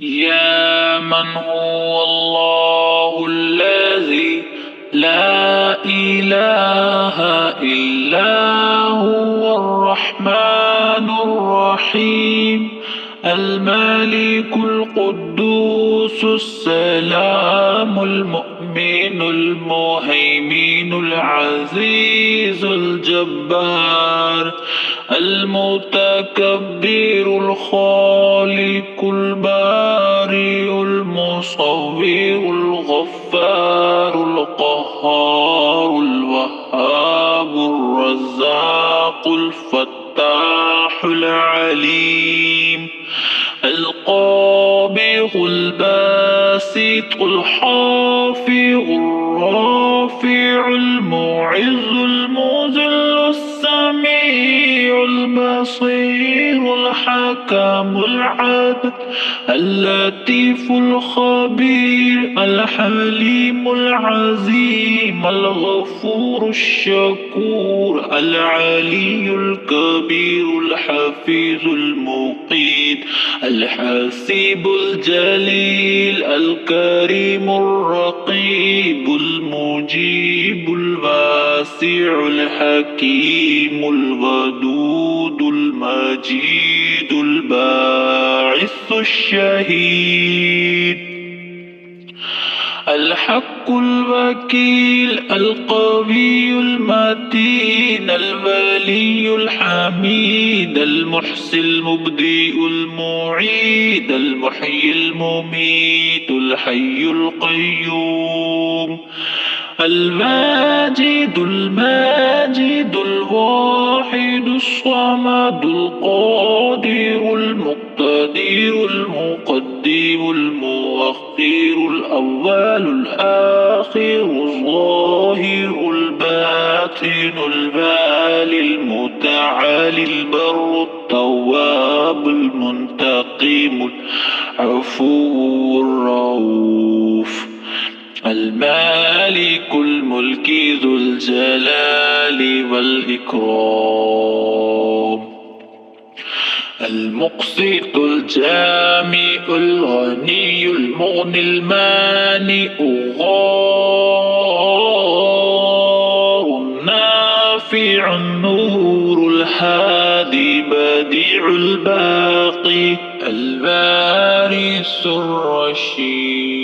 يا من هو الله الذي لا إله إلا هو الرحمن الرحيم الملك القدوس السلام المؤمن المهيمن العزيز الجبار المتكبر الخالق البارئ المصور الغفار القهار الوهاب الرزاق الفتاح العليم القابض الباسط الحافظ الرافع المعز المذل السميع البصير الحكم العدل اللطيف الخبير الحليم العظيم الغفور الشكور العلي الكبير الحفيظ المقيت الحسيب الجليل الكريم الرقيب المجيب الواسع الحكيم الودود المجيد الباعث الشهيد الحق الوكيل القوي المتين الولي الحميد المحسن المبدئ المعيد المحيي المميت الحي القيوم الواجد الماجد الواحد الصمد القادر المقتدر المقدم المؤخر الأول الآخر الظاهر الباطن البالي المتعالي البر التواب المنتقم العفو الرؤوف المالك الملك ذو الجلال والإكرام المقسط الجامع الغني المغني المانع الغار النافع النور الهادي بديع الباقي الوارث الرشيد